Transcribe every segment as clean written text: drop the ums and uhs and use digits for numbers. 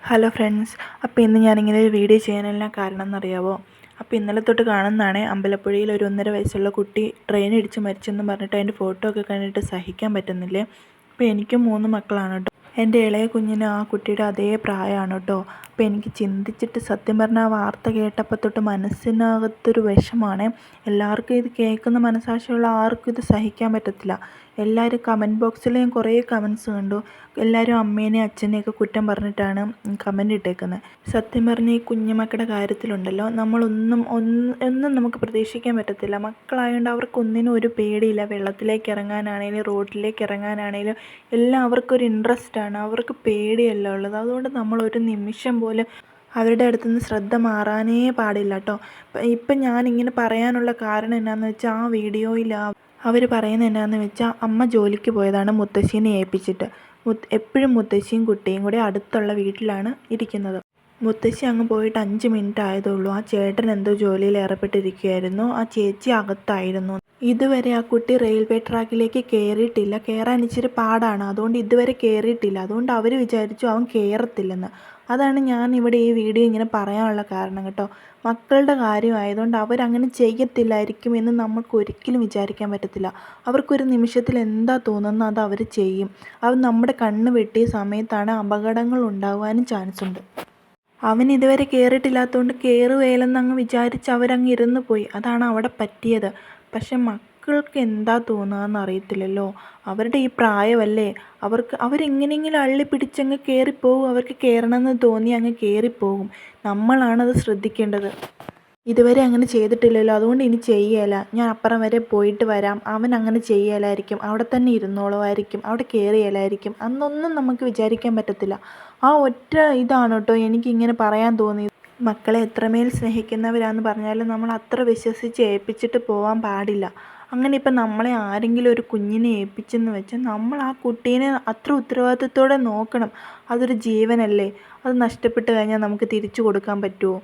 Hello friends, അപ്പോൾ ഇന്ന് ഞാനിങ്ങനെ ഒരു വീഡിയോ ചെയ്യാനെല്ലാം കാരണം എന്നറിയാമോ? അപ്പോൾ ഇന്നലെ തൊട്ട് കാണുന്നതാണ് അമ്പലപ്പുഴയിൽ ഒരു 1.5 വയസ്സുള്ള കുട്ടി ട്രെയിൻ ഇടിച്ച് മരിച്ചെന്ന് പറഞ്ഞിട്ട് അതിൻ്റെ ഫോട്ടോ ഒക്കെ കണ്ടിട്ട് സഹിക്കാൻ പറ്റുന്നില്ലേ. അപ്പോൾ എനിക്കും 3 മക്കളാണ് കേട്ടോ. എൻ്റെ ഇളയ കുഞ്ഞിന് ആ കുട്ടിയുടെ അതേ പ്രായമാണ് കേട്ടോ. അപ്പോൾ എനിക്ക് ചിന്തിച്ചിട്ട് സത്യം പറഞ്ഞാൽ ആ വാർത്ത കേട്ടപ്പോൾ തൊട്ട് മനസ്സിനകത്തൊരു വിഷമാണ്. എല്ലാവർക്കും ഇത് കേൾക്കുന്ന മനസ്സാക്ഷിയുള്ള ആർക്കും ഇത് സഹിക്കാൻ പറ്റത്തില്ല. എല്ലാവരും കമൻറ്റ് ബോക്സിൽ ഞാൻ കുറേ കമൻറ്റ്സ് കണ്ടു. എല്ലാവരും അമ്മേനെയും അച്ഛനെയൊക്കെ കുറ്റം പറഞ്ഞിട്ടാണ് കമൻറ്റ് ഇട്ടേക്കുന്നത്. സത്യം പറഞ്ഞാൽ ഈ കുഞ്ഞുമക്കളുടെ കാര്യത്തിലുണ്ടല്ലോ, ഒന്നും നമുക്ക് പ്രതീക്ഷിക്കാൻ പറ്റത്തില്ല. മക്കളായതുകൊണ്ട് അവർക്കൊന്നിനും ഒരു പേടിയില്ല. വെള്ളത്തിലേക്ക് ഇറങ്ങാനാണേലും റോഡിലേക്ക് ഇറങ്ങാനാണേലും എല്ലാം അവർക്കൊരു ഇൻട്രസ്റ്റാണ്. അവർക്ക് പേടിയല്ല ഉള്ളത്. അതുകൊണ്ട് നമ്മളൊരു നിമിഷം പോലും അവരുടെ അടുത്തുനിന്ന് ശ്രദ്ധ മാറാനേ പാടില്ല കേട്ടോ. ഇപ്പം ഞാനിങ്ങനെ പറയാനുള്ള കാരണം എന്നാന്ന് വെച്ചാൽ, ആ വീഡിയോയിൽ അവർ പറയുന്നത് എന്നാന്ന് വെച്ചാൽ, അമ്മ ജോലിക്ക് പോയതാണ് മുത്തശ്ശീനെ ഏൽപ്പിച്ചിട്ട്. എപ്പോഴും മുത്തശ്ശിയും കുട്ടിയും കൂടെ അടുത്തുള്ള വീട്ടിലാണ് ഇരിക്കുന്നത്. മുത്തശ്ശി അങ്ങ് പോയിട്ട് 5 മിനിറ്റ് ആയതേ ഉള്ളൂ. ആ ചേട്ടൻ എന്തോ ജോലിയിൽ ഏർപ്പെട്ടിരിക്കുകയായിരുന്നു. ആ ചേച്ചി അകത്തായിരുന്നു. ഇതുവരെ ആ കുട്ടി റെയിൽവേ ട്രാക്കിലേക്ക് കയറിയിട്ടില്ല. കയറാൻ ഇച്ചിരി പാടാണ്. അതുകൊണ്ട് ഇതുവരെ കയറിയിട്ടില്ല. അതുകൊണ്ട് അവർ വിചാരിച്ചു അവൻ കയറത്തില്ലെന്ന്. അതാണ് ഞാൻ ഇവിടെ ഈ വീഡിയോ ഇങ്ങനെ പറയാനുള്ള കാരണം കേട്ടോ. മക്കളുടെ കാര്യമായതുകൊണ്ട് അവരങ്ങനെ ചെയ്യത്തില്ലായിരിക്കും എന്ന് നമുക്ക് ഒരിക്കലും വിചാരിക്കാൻ പറ്റത്തില്ല. അവർക്കൊരു നിമിഷത്തിൽ എന്താ തോന്നുന്നത് അത് അവർ ചെയ്യും. അത് നമ്മുടെ കണ്ണ് വെട്ടിയ സമയത്താണ് അപകടങ്ങൾ ഉണ്ടാകാനും ചാൻസ് ഉണ്ട്. അവൻ ഇതുവരെ കയറിയിട്ടില്ലാത്തതുകൊണ്ട് കയറുകയില്ലെന്ന് അങ്ങ് വിചാരിച്ച് അവരങ്ങ് ഇരുന്ന് പോയി. അതാണ് അവിടെ പറ്റിയത്. പക്ഷെ മക്കൾക്ക് എന്താ തോന്നുകയെന്ന് അറിയത്തില്ലല്ലോ. അവരുടെ ഈ പ്രായമല്ലേ, അവരെങ്ങനെയെങ്കിലും അള്ളി പിടിച്ചങ്ങ് കയറിപ്പോകും. അവർക്ക് കയറണമെന്ന് തോന്നി അങ്ങ് കയറിപ്പോകും. നമ്മളാണത് ശ്രദ്ധിക്കേണ്ടത്. ഇതുവരെ അങ്ങനെ ചെയ്തിട്ടില്ലല്ലോ, അതുകൊണ്ട് ഇനി ചെയ്യുകയില്ല, ഞാൻ അപ്പുറം വരെ പോയിട്ട് വരാം, അവൻ അങ്ങനെ ചെയ്യുകയില്ലായിരിക്കും, അവിടെ തന്നെ ഇരുന്നോളുമായിരിക്കും, അവിടെ കയറുകയില്ലായിരിക്കും, അന്നൊന്നും നമുക്ക് വിചാരിക്കാൻ പറ്റത്തില്ല. ആ ഒറ്റ ഇതാണ് കേട്ടോ എനിക്കിങ്ങനെ പറയാൻ തോന്നിയത്. മക്കളെ എത്രമേൽ സ്നേഹിക്കുന്നവരാന്ന് പറഞ്ഞാലും നമ്മൾ അത്ര വിശ്വസിച്ച് ഏൽപ്പിച്ചിട്ട് പോകാൻ പാടില്ല. അങ്ങനെ ഇപ്പം നമ്മളെ ആരെങ്കിലും ഒരു കുഞ്ഞിനെ ഏൽപ്പിച്ചെന്ന് വെച്ചാൽ നമ്മൾ ആ കുട്ടീനെ അത്ര ഉത്തരവാദിത്വത്തോടെ നോക്കണം. അതൊരു ജീവനല്ലേ. അത് നഷ്ടപ്പെട്ട് കഴിഞ്ഞാൽ നമുക്ക് തിരിച്ചു കൊടുക്കാൻ പറ്റുമോ?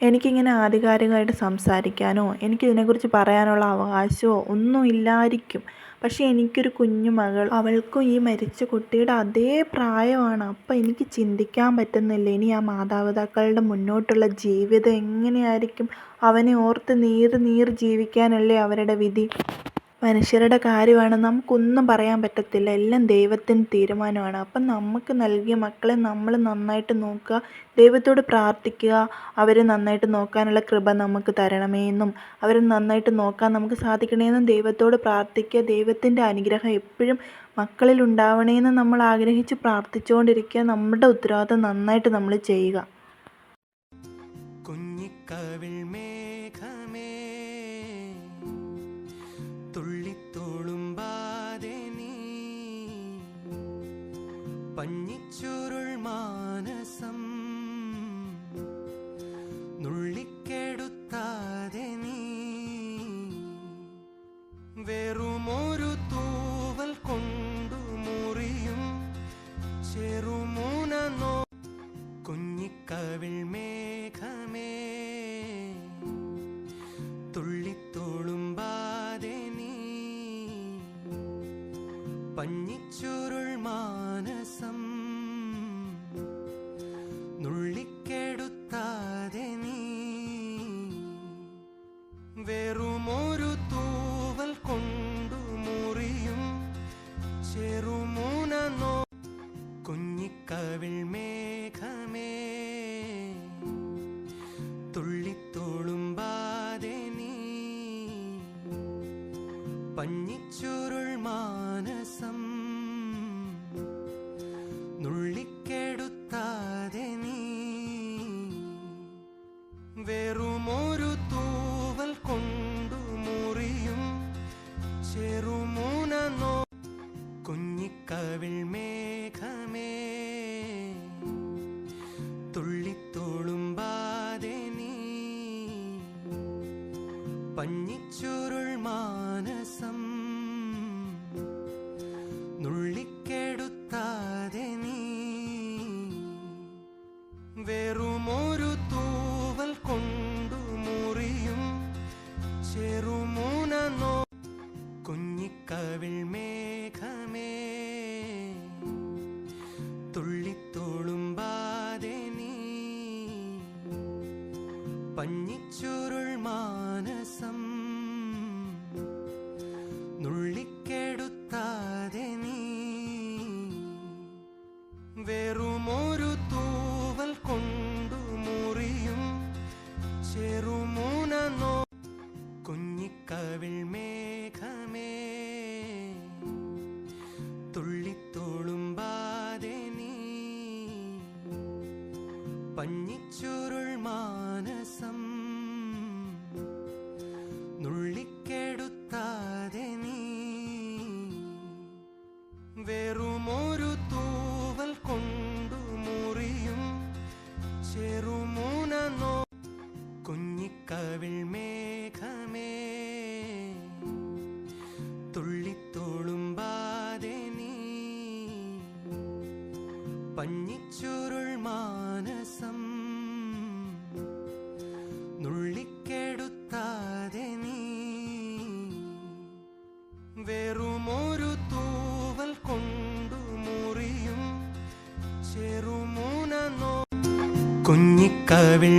എനിക്കിങ്ങനെ ആധികാരികമായിട്ട് സംസാരിക്കാനോ എനിക്കിതിനെക്കുറിച്ച് പറയാനുള്ള അവകാശമോ ഒന്നും ഇല്ലായിരിക്കും. പക്ഷേ എനിക്കൊരു കുഞ്ഞു മകൾ, അവൾക്കും ഈ മരിച്ച കുട്ടിയുടെ അതേ പ്രായമാണ്. അപ്പം എനിക്ക് ചിന്തിക്കാൻ പറ്റുന്നില്ല, ഇനി ആ മാതാപിതാക്കളുടെ മുന്നോട്ടുള്ള ജീവിതം എങ്ങനെയായിരിക്കും. അവനെ ഓർത്ത് നീറി ജീവിക്കാനല്ലേ അവരുടെ വിധി. മനുഷ്യരുടെ കാര്യമാണ്, നമുക്കൊന്നും പറയാൻ പറ്റത്തില്ല. എല്ലാം ദൈവത്തിൻ്റെ തീരുമാനമാണ്. അപ്പം നമുക്ക് നൽകിയ മക്കളെ നമ്മൾ നന്നായിട്ട് നോക്കുക, ദൈവത്തോട് പ്രാർത്ഥിക്കുക. അവരെ നന്നായിട്ട് നോക്കാനുള്ള കൃപ നമുക്ക് തരണമേ എന്നും അവരെ നന്നായിട്ട് നോക്കാൻ നമുക്ക് സാധിക്കണമെന്നും ദൈവത്തോട് പ്രാർത്ഥിക്കുക. ദൈവത്തിൻ്റെ അനുഗ്രഹം എപ്പോഴും മക്കളിൽ ഉണ്ടാവണമെന്ന് നമ്മൾ ആഗ്രഹിച്ച് പ്രാർത്ഥിച്ചുകൊണ്ടിരിക്കുക. നമ്മുടെ ഉത്തരവാദിത്വം നന്നായിട്ട് നമ്മൾ ചെയ്യുക. കുഞ്ഞിക്കവിൾ മേഘമേ തുള്ളിത്തോളുമ്പാതെ നീ പഞ്ഞിച്ചുരുൾ മാനസം നുള്ളിക്കെടുത്താതെ നീ വെറുമൊരു തൂവൽ കൊണ്ടു മുറിയും ചെറുമൂന നോ കുഞ്ഞിക്കവിൾ മേഘമേ തുള്ളിത്തോളുമ്പാതെ നീ പഞ്ഞിച്ചുരുൾ മാനസം നുള്ളിക്കെടുത്താതെ നീ വെറുമൊരു തൂവൽ കൊണ്ടു മുറിയും ചെറുമൂന നോ കുഞ്ഞിക്കവിൾ മേഘമേ തുള്ളിത്തോളുമ്പാതെ നീ പഞ്ഞിച്ചുരുൾ മാനസം നുള്ളിക്കെടുത്താതെ നീ വെറുമൊരു തൂവൽ കൊണ്ടു മുറിയും ചെറുമൂന നോ കുഞ്ഞിക്കവിൾ മേഘമേ തുള്ളിത്തോളുമ്പാതെ നീ പഞ്ഞിച്ചുരുൾ മാനസം നുള്ളിക്കെടുത്താതെ നീ വെറുമൊരു തൂവൽ കൊണ്ടു മുറിയും ചെറുമൂന നോ കുഞ്ഞിക്കവിൾ മേഘമേ തുള്ളി തുള്ളിത്തുളുമ്പാതെ നീ പഞ്ഞിച്ചുരുൾ മാനസം നുള്ളിക്കെടുത്താതെ നീ വെറുമൊരു തൂവൽ കൊണ്ടു മുറിയും ചെറുമൂന നോ കുഞ്ഞിക്കവിൾ മേഘമേ തുള്ളിത്തുളുമ്പാതെ നീ പഞ്ഞിച്ചുരുൾ മാനസം നുള്ളിക്കെടുത്താതെ നീ വെറുമൊരു തൂവൽ കൊണ്ടു മുറിയും ചെറുമൂന നോ കുഞ്ഞിക്കവിൾ മേഘമേ തുള്ളിത്തുളുമ്പാതെ നീ പഞ്ഞിച്ചുരുൾ മാനസം നുള്ളിക്കെടുത്താതെ നീ വെറുമൊരു തൂവൽ കൊണ്ടു മുറിയും ചെറുമൂന നോ കുഞ്ഞിക്കവിൾ